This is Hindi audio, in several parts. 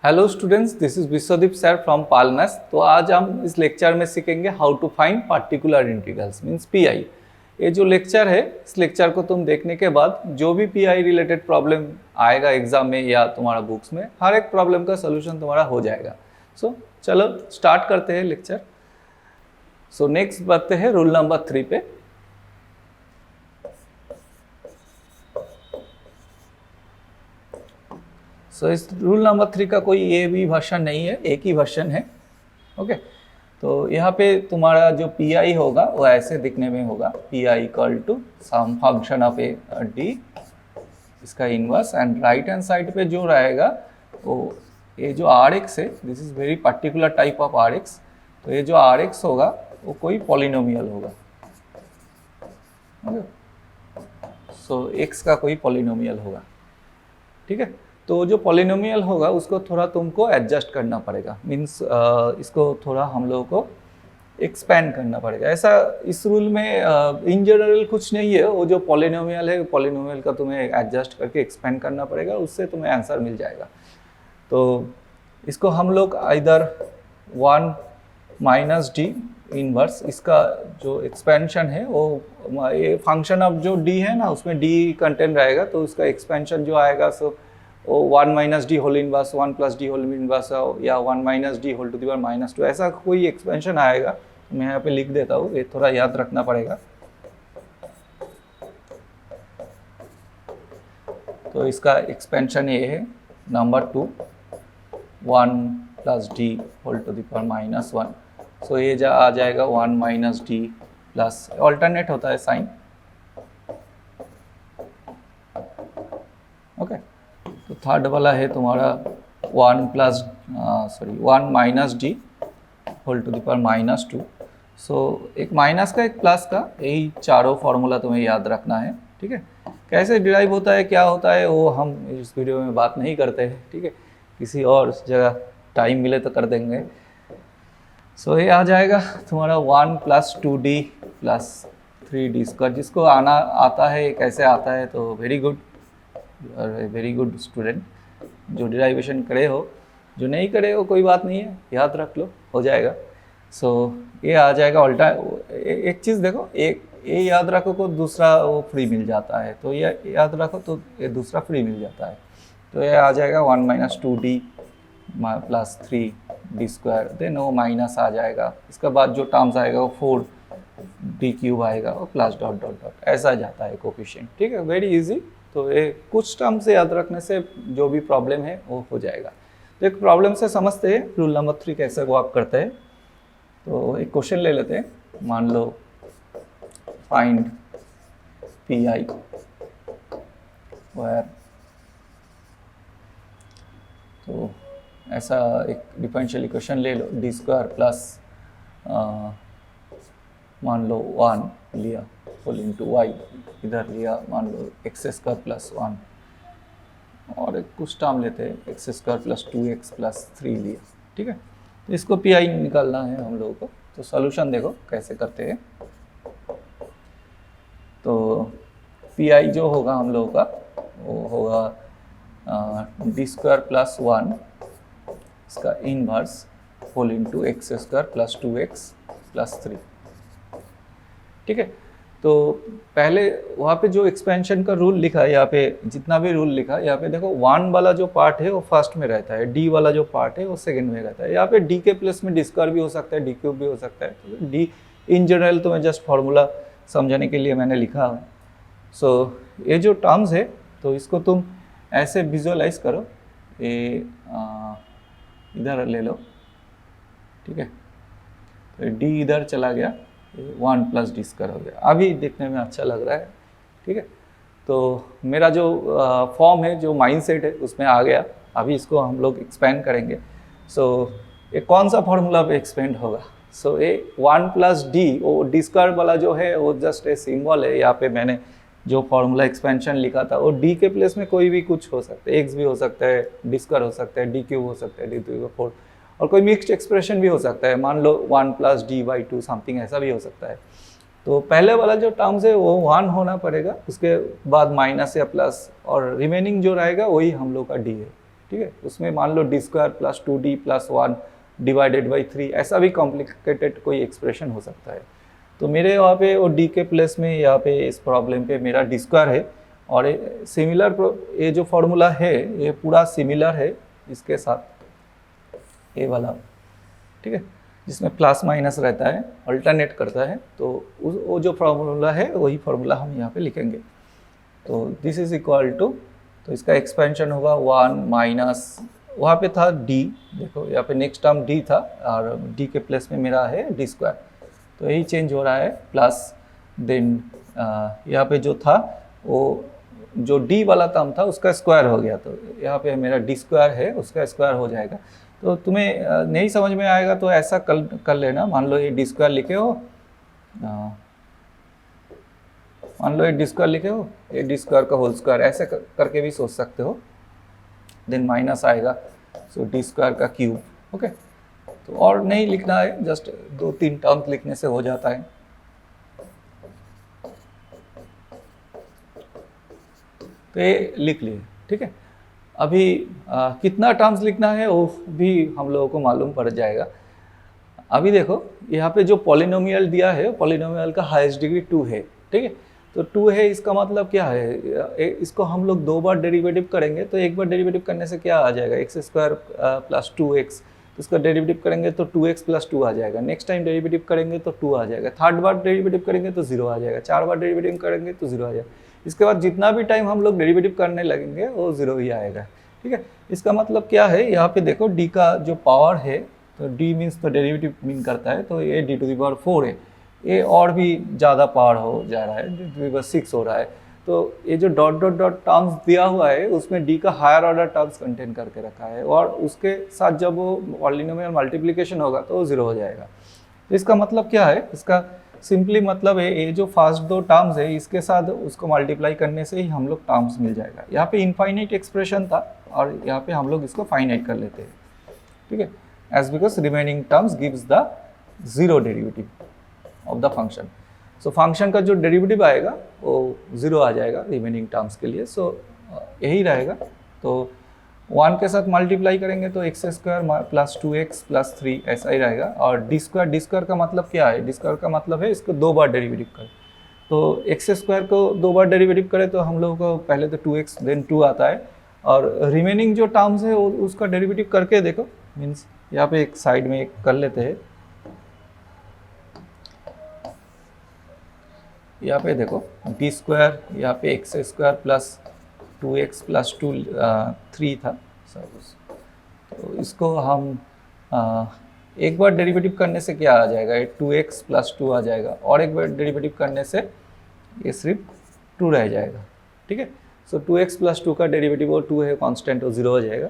Hello students, this is Vishwadeep sir from Palmaths. तो आज हम इस लेक्चर में सीखेंगे how to find particular integrals means PI. ये जो लेक्चर है, इस लेक्चर को तुम देखने के बाद जो भी पीआई रिलेटेड प्रॉब्लम आएगा एग्जाम में या तुम्हारा बुक्स में, हर एक प्रॉब्लम का सोल्यूशन तुम्हारा हो जाएगा। सो चलो स्टार्ट करते हैं लेक्चर। सो नेक्स्ट बढ़ते हैं रूल नंबर 3 पे। सो इस रूल नंबर 3 का कोई ए भी वर्जन नहीं है, एक ही वर्जन है। ओके, तो यहाँ पे तुम्हारा जो पी आई होगा वो ऐसे दिखने में होगा, P I equal to some function of A D, इसका inverse, and right hand side पे जो रहेगा वो ये जो आर एक्स है, this is very particular type of R X. तो ये जो आर एक्स होगा वो कोई पॉलिनोमियल होगा। सो एक्स का कोई पॉलिनोमियल होगा, ठीक है। तो जो पॉलिनोमियल होगा उसको थोड़ा तुमको एडजस्ट करना पड़ेगा, मीन्स इसको थोड़ा हम लोगों को एक्सपेंड करना पड़ेगा। ऐसा इस रूल में इन जनरल कुछ नहीं है, वो जो पॉलिनोमियल है पॉलिनोमियल का तुम्हें एडजस्ट करके एक्सपेंड करना पड़ेगा, उससे तुम्हें आंसर मिल जाएगा। तो इसको हम लोग इधर 1 माइनस डी इनवर्स, इसका जो एक्सपेंशन है वो ये फंक्शन ऑफ जो डी है ना, उसमें डी कंटेंट रहेगा, तो उसका एक्सपेंशन जो आएगा सो वो 1 minus D whole inverse, 1 plus D whole inverse या 1 minus D whole to the power -2, ऐसा कोई एक्सपेंशन आएगा। मैं यहाँ पे लिख देता हूँ, ये थोड़ा याद रखना पड़ेगा। तो इसका एक्सपेंशन ये है number 2 1 plus D whole to the power -1। So ये आ जाएगा 1 माइनस डी प्लस, ऑल्टरनेट होता है साइन। ओके, तो थर्ड वाला है तुम्हारा 1 minus D whole to the power -2। So एक माइनस का एक प्लस का, यही चारों फॉर्मूला तुम्हें याद रखना है, ठीक है। कैसे डिराइव होता है, क्या होता है, वो हम इस वीडियो में बात नहीं करते हैं, ठीक है। किसी और जगह टाइम मिले तो कर देंगे। सो ये आ जाएगा तुम्हारा 1 plus 2d plus 3d square. जिसको आता है कैसे आता है, तो very good, very good student, जो डिराइवेशन करे हो। जो नहीं करे हो कोई बात नहीं है, याद रख लो, हो जाएगा। सो ये आ जाएगा उल्टा। एक चीज़ देखो, एक ये याद रखो को दूसरा वो फ्री मिल जाता है, तो ये याद रखो तो ये दूसरा फ्री मिल जाता है। तो ये आ जाएगा 1 minus 2d plus 3d square, then वो माइनस आ जाएगा। इसके बाद जो टर्म्स आएगा वो 4d क्यूब आएगा, और प्लस डॉट डॉट डॉट ऐसा जाता है कोफिशिएंट, ठीक है। Very easy. तो ये कुछ टर्म से याद रखने से जो भी प्रॉब्लम है वो हो जाएगा। तो एक प्रॉब्लम से समझते हैं रूल नंबर 3 कैसे वर्क करते हैं। तो एक क्वेश्चन ले लेते हैं, मान लो फाइंड पी आई वेयर, तो ऐसा एक डिफरेंशियल इक्वेशन ले लो, डी स्क्वायर प्लस मान लो 1 लिया होल इंटू वाई, इधर लिया मान लो एक्स स्क्वायर प्लस 1, और एक कुछ टर्म लेते हैं x square plus 2x plus 3 लिया, ठीक है। तो इसको पी आई निकालना है हम लोगों को। तो सॉल्यूशन देखो कैसे करते हैं। तो पी आई जो होगा हम लोगों का वो होगा डी स्क्वायर प्लस 1, इसका inverse whole into X square plus 2x plus 3, ठीक है। तो पहले वहाँ पे जो एक्सपेंशन का रूल लिखा है, यहाँ पे जितना भी रूल लिखा है, यहाँ पे देखो 1 वाला जो पार्ट है वो फर्स्ट में रहता है, डी वाला जो पार्ट है वो सेकंड में रहता है। यहाँ पे डी के प्लस में डी स्क्वायर भी हो सकता है, डी क्यूब भी हो सकता है। तो डी इन जनरल तो मैं जस्ट फार्मूला समझाने के लिए मैंने लिखा है। सो ये जो टर्म्स है, तो इसको तुम ऐसे विजुअलाइज करो, ये इधर ले लो, ठीक है। तो डी इधर चला गया, 1 प्लस डी स्क्वायर हो गया। अभी देखने में अच्छा लग रहा है, ठीक है। तो मेरा जो फॉर्म है, जो माइंडसेट है, उसमें आ गया। अभी इसको हम लोग एक्सपेंड करेंगे। सो ये कौन सा फॉर्मूला पे एक्सपेंड होगा? सो ये 1 प्लस डी, वो डी स्क्वायर वाला जो है वो जस्ट ए सिंबल है। यहाँ पे मैंने जो फॉर्मूला एक्सपेंशन लिखा था वो डी के प्लेस में कोई भी कुछ हो सकता है, एक्स भी हो सकता है, डी स्क्वायर हो सकता है, डी क्यूब हो सकता है, डी 3 4, और कोई मिक्स्ड एक्सप्रेशन भी हो सकता है, मान लो 1 प्लस डी बाई 2 समथिंग, ऐसा भी हो सकता है। तो पहले वाला जो टर्म्स है वो 1 होना पड़ेगा, उसके बाद माइनस या प्लस, और रिमेनिंग जो रहेगा वही हम लोग का डी है, ठीक है। उसमें मान लो D square plus 2d plus 1 divided by 3, ऐसा भी कॉम्प्लिकेटेड कोई एक्सप्रेशन हो सकता है। तो मेरे यहाँ पे वो डी के प्लेस में यहाँ पे इस प्रॉब्लम पे मेरा डी स्क्वायर है, और सिमिलर ये जो फॉर्मूला है ये पूरा सिमिलर है इसके साथ ये वाला, ठीक है, जिसमें प्लस माइनस रहता है, अल्टरनेट करता है। तो वो जो फॉर्मूला है वही फॉर्मूला हम यहाँ पे लिखेंगे। तो दिस इज इक्वल टू, तो इसका एक्सपेंशन होगा 1 माइनस, वहाँ पे था d, देखो यहाँ पे नेक्स्ट टर्म d था और d के प्लेस में मेरा है डी स्क्वायर, तो यही चेंज हो रहा है, प्लस देन यहाँ पे जो था वो जो d वाला टर्म था उसका स्क्वायर हो गया, तो यहाँ पे मेरा डी स्क्वायर है उसका स्क्वायर हो जाएगा। तो तुम्हें नहीं समझ में आएगा तो ऐसा कर लेना, मान लो ये डी स्क्वायर लिखे हो, मान लो ये डी स्क्वायर लिखे हो, ये डी स्क्वायर का होल स्क्वायर, ऐसे करके भी सोच सकते हो, देन माइनस आएगा, सो डी स्क्वायर का क्यूब, ओके। तो और नहीं लिखना है, जस्ट 2-3 टर्म्स लिखने से हो जाता है। तो ये लिख लिए, ठीक है। अभी कितना टर्म्स लिखना है वो भी हम लोगों को मालूम पड़ जाएगा। अभी देखो यहाँ पे जो पॉलिनोमियल दिया है, पॉलिनोमियल का हाईएस्ट डिग्री 2 है, ठीक है। तो 2 है, इसका मतलब क्या है, इसको हम लोग 2 बार डेरिवेटिव करेंगे, तो एक बार डेरिवेटिव करने से क्या आ जाएगा, एक्स स्क्वायर प्लस 2x, तो इसका डेरिवेटिव करेंगे तो 2x प्लस 2 आ जाएगा, नेक्स्ट टाइम डेरिवेटिव करेंगे तो 2 आ जाएगा, थर्ड बार डेरिवेटिव करेंगे तो 0 आ जाएगा, 4 बार डेरिवेटिव करेंगे तो 0 आ जाएगा। इसके बाद जितना भी टाइम हम लोग डेरिवेटिव करने लगेंगे वो 0 ही आएगा, ठीक है। इसका मतलब क्या है, यहाँ पे देखो d का जो पावर है, तो d मीन्स तो डेरिवेटिव मीन करता है, तो ये d⁴ है, ये और भी ज़्यादा पावर हो जा रहा है, d⁻6 हो रहा है। तो ये जो डॉट डॉट डॉट टर्म्स दिया हुआ है उसमें d का हायर ऑर्डर टर्म्स कंटेन करके रखा है, और उसके साथ जब वो पॉलिनोमियल मल्टीप्लिकेशन होगा तो वो 0 हो जाएगा। तो इसका मतलब क्या है, इसका सिंपली मतलब है ये जो फर्स्ट 2 टर्म्स है इसके साथ उसको मल्टीप्लाई करने से ही हम लोग टर्म्स मिल जाएगा। यहाँ पे इनफाइनाइट एक्सप्रेशन था और यहाँ पे हम लोग इसको फाइनाइट कर लेते हैं, ठीक है, as because remaining terms gives the 0 derivative of the function. So function का जो डेरिवेटिव आएगा वो 0 आ जाएगा रिमेनिंग टर्म्स के लिए। सो यही रहेगा। तो 1 के साथ मल्टीप्लाई करेंगे तो x² प्लस 2x प्लस 3 ऐसा ही रहेगा। और डी स्क्वायर का मतलब क्या है, डी स्क्वायर का मतलब है इसको 2 बार डेरिवेटिव करें। तो x² को 2 बार डेरिवेटिव करें तो हम लोगों को पहले तो 2x देन 2 आता है, और रिमेनिंग जो टर्म्स है उसका डेरिवेटिव करके देखो, मीन्स यहाँ पे एक साइड में एक कर लेते हैं। यहाँ पे देखो डी स्क्वायर, यहाँ पे x² प्लस 2x प्लस 3 था सपोज, तो इसको हम एक बार डेरिवेटिव करने से क्या आ जाएगा, ये 2x प्लस 2 आ जाएगा, और एक बार डेरिवेटिव करने से ये सिर्फ 2 रह जाएगा, ठीक है। सो 2x प्लस 2 का डेरिवेटिव वो 2 है, कांस्टेंट वो 0 हो जाएगा।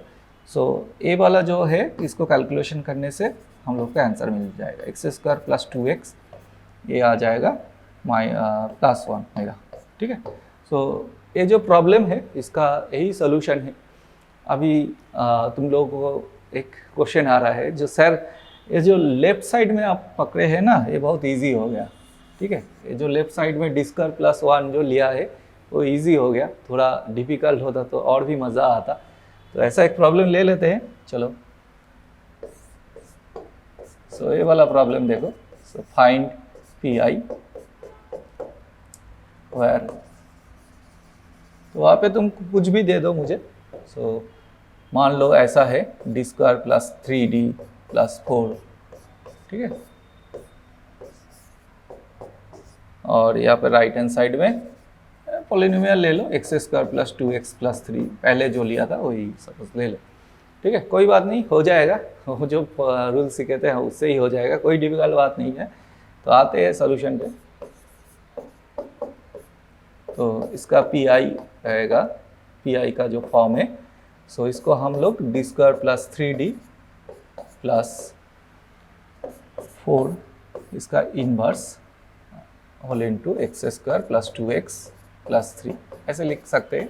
सो ए वाला जो है इसको कैलकुलेशन करने से हम लोग का आंसर मिल जाएगा, x² प्लस 2x, ये आ जाएगा प्लस 1 मेरा, ठीक है। सो ये जो प्रॉब्लम है इसका यही सोल्यूशन है। अभी तुम लोगों को एक क्वेश्चन आ रहा है जो सर ये जो लेफ्ट साइड में आप पकड़े हैं ना, ये बहुत इजी हो गया, ठीक है। ये जो लेफ्ट साइड में डी² प्लस 1 जो लिया है वो इजी हो गया, थोड़ा डिफ़िकल्ट होता तो और भी मज़ा आता। तो ऐसा एक प्रॉब्लम ले लेते हैं, चलो। सो ये वाला प्रॉब्लम देखो, सो फाइंड पी वेयर, तो वहाँ पे तुम कुछ भी दे दो मुझे। सो मान लो ऐसा है डी² प्लस 3d प्लस 4, ठीक है। और यहाँ पर राइट हैंड साइड में पॉलिनोमियल ले लो, x² प्लस 2x प्लस 3, पहले जो लिया था वही सपोज ले लो, ठीक है। कोई बात नहीं, हो जाएगा, वो जो रूल सीखे थे उससे ही हो जाएगा, कोई डिफिकल्ट बात नहीं है। तो आते हैं सोल्यूशन पे। तो इसका पी रहेगा, पी का जो फॉर्म है, सो इसको हम लोग डी² प्लस 3d प्लस 4 इसका inverse whole into x² plus 2x plus 3 ऐसे लिख सकते हैं,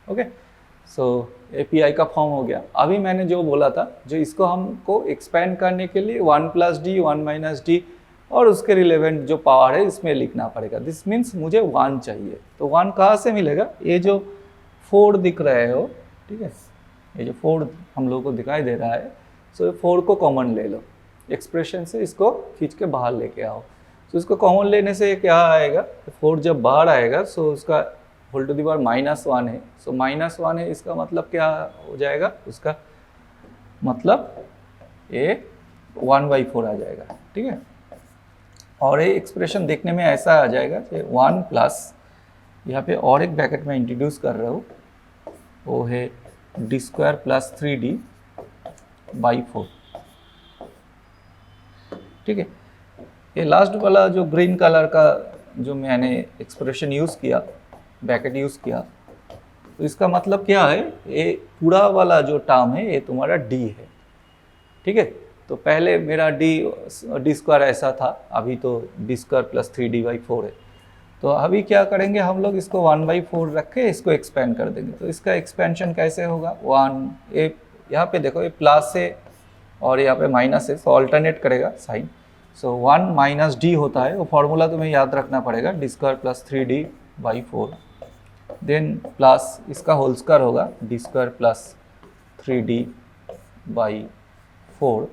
ओके। सो ए पी का फॉर्म हो गया। अभी मैंने जो बोला था, जो इसको हमको एक्सपेंड करने के लिए 1 प्लस डी 1 माइनस डी और उसके रिलेवेंट जो पावर है इसमें लिखना पड़ेगा। दिस मीन्स मुझे 1 चाहिए, तो 1 कहाँ से मिलेगा, ये जो 4 दिख रहे हो, ठीक है, ये जो 4 हम लोगों को दिखाई दे रहा है, सो ये 4 को कॉमन ले लो, एक्सप्रेशन से इसको खींच के बाहर लेके आओ। तो इसको कॉमन लेने से क्या आएगा, 4 जब बाहर आएगा सो उसका होल टू द पावर -1 है, सो -1 है, इसका मतलब क्या हो जाएगा, उसका मतलब ये 1/4 आ जाएगा, ठीक है। और ये एक्सप्रेशन देखने में ऐसा आ जाएगा कि 1 प्लस, यहाँ पे और एक ब्रैकेट में इंट्रोड्यूस कर रहा हूँ, वो है d² + 3d/4, ठीक है। ये लास्ट वाला जो ग्रीन कलर का जो मैंने एक्सप्रेशन यूज़ किया, ब्रैकेट यूज़ किया, तो इसका मतलब क्या है, ये पूरा वाला जो टर्म है ये तुम्हारा d है, ठीक है। तो पहले मेरा d² ऐसा था, अभी तो d² + 3d/4 है। तो अभी क्या करेंगे हम लोग, इसको 1/4 रख के इसको एक्सपेंड कर देंगे। तो इसका एक्सपेंशन कैसे होगा, 1 ये यहाँ पे देखो ये प्लस है और यहाँ पे माइनस है, तो ऑल्टरनेट करेगा साइन। सो 1 - d होता है, वो फॉर्मूला तुम्हें याद रखना पड़ेगा, d² + 3d/4, देन प्लस इसका होल स्क्वायर होगा d² + 3d/4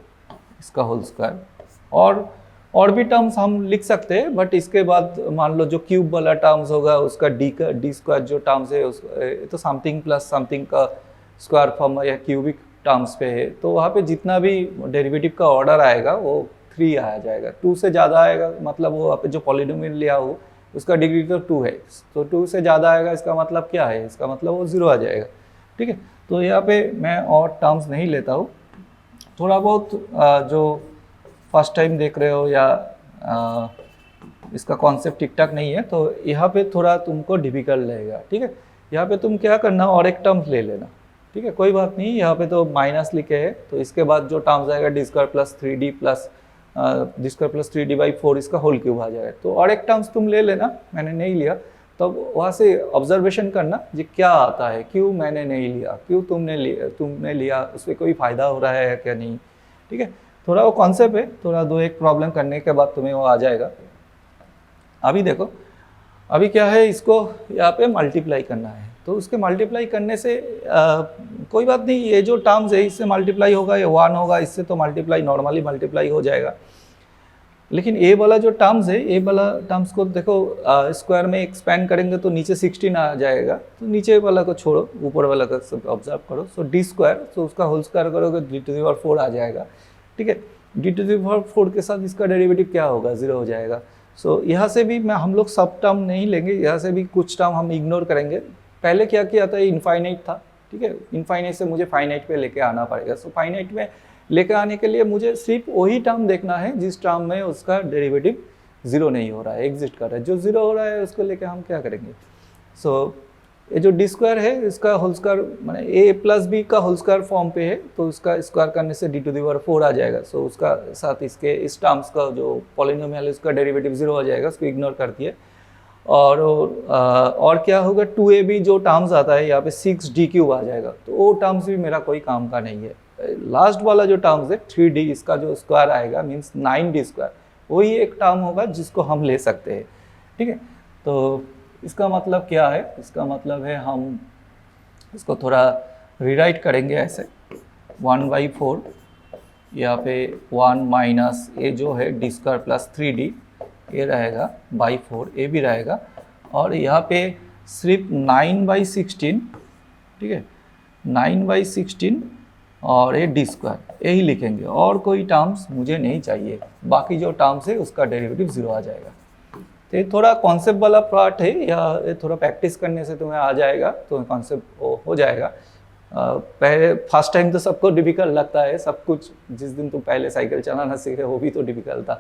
इसका होल स्क्वायर। और भी टर्म्स हम लिख सकते हैं, बट इसके बाद मान लो जो क्यूब वाला टर्म्स होगा उसका d² जो टर्म्स है उस तो समथिंग प्लस समथिंग का स्क्वायर फॉर्म या क्यूबिक टर्म्स पे है, तो वहाँ पे जितना भी डेरिवेटिव का ऑर्डर आएगा वो 3 आ जाएगा। 2 से ज़्यादा आएगा मतलब वो आप जो पॉलिनोमियल लिया हो उसका डिग्री तो 2 है, तो 2 से ज़्यादा आएगा इसका मतलब क्या है, इसका मतलब वो 0 आ जाएगा, ठीक है। तो यहाँ पे मैं और टर्म्स नहीं लेता हूँ, थोड़ा बहुत जो फर्स्ट टाइम देख रहे हो या इसका कॉन्सेप्ट ठीक ठाक नहीं है तो यहाँ पे थोड़ा तुमको डिफिकल्ट लगेगा, ठीक है। यहाँ पे तुम क्या करना, और एक टर्म्स ले लेना, ठीक है, कोई बात नहीं। यहाँ पे तो माइनस लिखे है, तो इसके बाद जो टर्म्स आएगा d² + 3d/4 इसका होल क्यूब आ जाएगा। तो और एक टर्म्स तुम ले लेना, मैंने नहीं लिया, तब तो वहाँ से ऑब्जर्वेशन करना जी क्या आता है, क्यों मैंने नहीं लिया, क्यों तुमने लिया, उस पर कोई फ़ायदा हो रहा है क्या नहीं, ठीक है। थोड़ा वो कॉन्सेप्ट है, थोड़ा 2-1 प्रॉब्लम करने के बाद तुम्हें वो आ जाएगा। अभी देखो, अभी क्या है, इसको यहाँ पे मल्टीप्लाई करना है, तो उसके मल्टीप्लाई करने से कोई बात नहीं, ये जो टर्म्स है इससे मल्टीप्लाई होगा, ये 1 होगा, इससे तो मल्टीप्लाई नॉर्मली मल्टीप्लाई हो जाएगा। लेकिन ये वाला जो टर्म्स है, ये वाला टर्म्स को देखो स्क्वायर में एक्सपेंड करेंगे तो नीचे 16 आ जाएगा, तो नीचे वाला को छोड़ो, ऊपर वाला का सब ऑब्जर्व करो। सो d², तो उसका होल स्क्वायर करोगे d⁴ आ जाएगा, ठीक है। d⁴ के साथ इसका डेरिवेटिव क्या होगा, 0 हो जाएगा। सो यहाँ से भी हम लोग सब टर्म नहीं लेंगे, यहाँ से भी कुछ टर्म हम इग्नोर करेंगे। पहले क्या किया था, इनफाइनाइट था, ठीक है, इनफाइनाइट से मुझे फाइनाइट पे लेके आना पड़ेगा। सो फाइनाइट में लेके आने के लिए मुझे सिर्फ वही टर्म देखना है जिस टर्म में उसका डेरिवेटिव 0 नहीं हो रहा है, एग्जिस्ट कर रहा है। जो 0 हो रहा है उसको लेके हम क्या करेंगे। सो ये जो d² है इसका होल स्क्वायर माने a + b का होल स्क्वायर फॉर्म पे है, तो उसका स्क्वायर करने से d⁴ आ जाएगा। सो उसका साथ इसके इस टर्म्स का जो पॉलिनोमियल है उसका डेरिवेटिव 0 हो जाएगा, उसको इग्नोर कर दिए। और क्या होगा, 2ab जो टर्म्स आता है यहाँ पे 6d³ आ जाएगा, तो वो टर्म्स भी मेरा कोई काम का नहीं है। लास्ट वाला जो टर्म्स है 3d, इसका जो स्क्वायर आएगा मीन्स 9d², वही एक टर्म होगा जिसको हम ले सकते हैं, ठीक है। तो इसका मतलब क्या है, इसका मतलब है हम इसको थोड़ा रीराइट करेंगे ऐसे, 1/4 यहाँ पे 1 माइनस ए जो है d² + 3d ये रहेगा /4, ए भी रहेगा, और यहाँ पे सिर्फ 9/16, ठीक है, 9/16 और ये d² यही लिखेंगे, और कोई टर्म्स मुझे नहीं चाहिए। बाकी जो टर्म्स है उसका डेरिवेटिव 0 आ जाएगा। तो ये थोड़ा कॉन्सेप्ट वाला पार्ट है, या ये थोड़ा प्रैक्टिस करने से तुम्हें आ जाएगा, तो कॉन्सेप्ट हो जाएगा। पहले फर्स्ट टाइम तो सबको डिफिकल्ट लगता है, सब कुछ, जिस दिन तुम पहले साइकिल चलाना सीखे वो भी तो डिफिकल्ट था,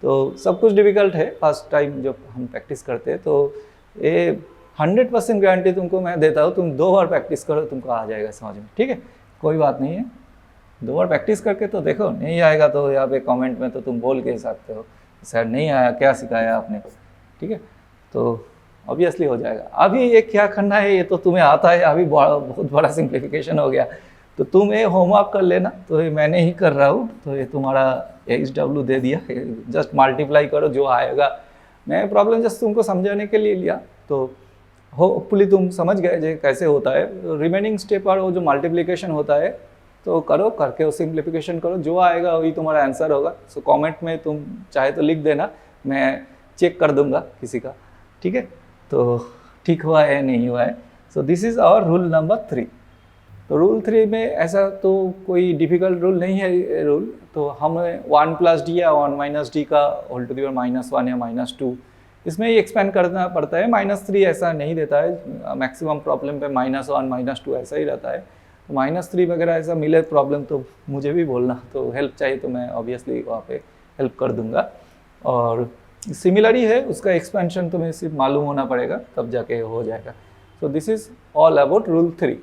तो सब कुछ डिफिकल्ट है फर्स्ट टाइम जब हम प्रैक्टिस करते हैं। तो ये 100% गारंटी तुमको मैं देता हूँ, तुम 2 बार प्रैक्टिस करो तुमको आ जाएगा समझ में, ठीक है, कोई बात नहीं है। 2 बार प्रैक्टिस करके तो देखो, नहीं आएगा तो यहाँ पे कमेंट में तो तुम बोल के सकते हो सर नहीं आया, क्या सिखाया आपने, ठीक है, तो ऑब्वियसली हो जाएगा। अभी ये क्या करना है ये तो तुम्हें आता है, अभी बहुत बड़ा सिंप्लीफिकेशन हो गया, तो तुम ये होमवर्क कर लेना, तो ये मैंने ही कर रहा हूँ, तो ये तुम्हारा HW दे दिया, जस्ट मल्टीप्लाई करो जो आएगा। मैं प्रॉब्लम जस्ट तुमको समझाने के लिए लिया, तो होपफुली तुम समझ गए जे कैसे होता है। रिमेनिंग स्टेप और वो जो मल्टीप्लिकेशन होता है तो करो, करके वो सिंप्लीफिकेशन करो, जो आएगा वही तुम्हारा आंसर होगा। सो कमेंट में तुम चाहे तो लिख देना, मैं चेक कर दूंगा किसी का, ठीक है, तो ठीक हुआ है नहीं हुआ है। So this is our rule number 3। तो रूल 3 में ऐसा तो कोई डिफ़िकल्ट रूल नहीं है रूल, तो हमें 1 प्लस डी या 1 माइनस डी का होल टू दी पावर -1 या -2 इसमें ही एक्सपेंड करना पड़ता है। -3 ऐसा नहीं देता है, मैक्सिमम प्रॉब्लम पे -1 -2 ऐसा ही रहता है। तो -3 वगैरह ऐसा मिले प्रॉब्लम तो मुझे भी बोलना, तो हेल्प चाहिए तो मैं ऑब्वियसली वहाँ पे हेल्प कर दूंगा। और सिमिलर ही है, उसका एक्सपेंशन तुम्हें सिर्फ मालूम होना पड़ेगा तब जाके हो जाएगा। सो this is all about rule 3।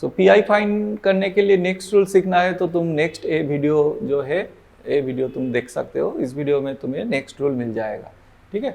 So pi find करने के लिए नेक्स्ट रूल सीखना है तो तुम नेक्स्ट ए वीडियो जो है, ए वीडियो तुम देख सकते हो, इस वीडियो में तुम्हें नेक्स्ट रूल मिल जाएगा, ठीक है।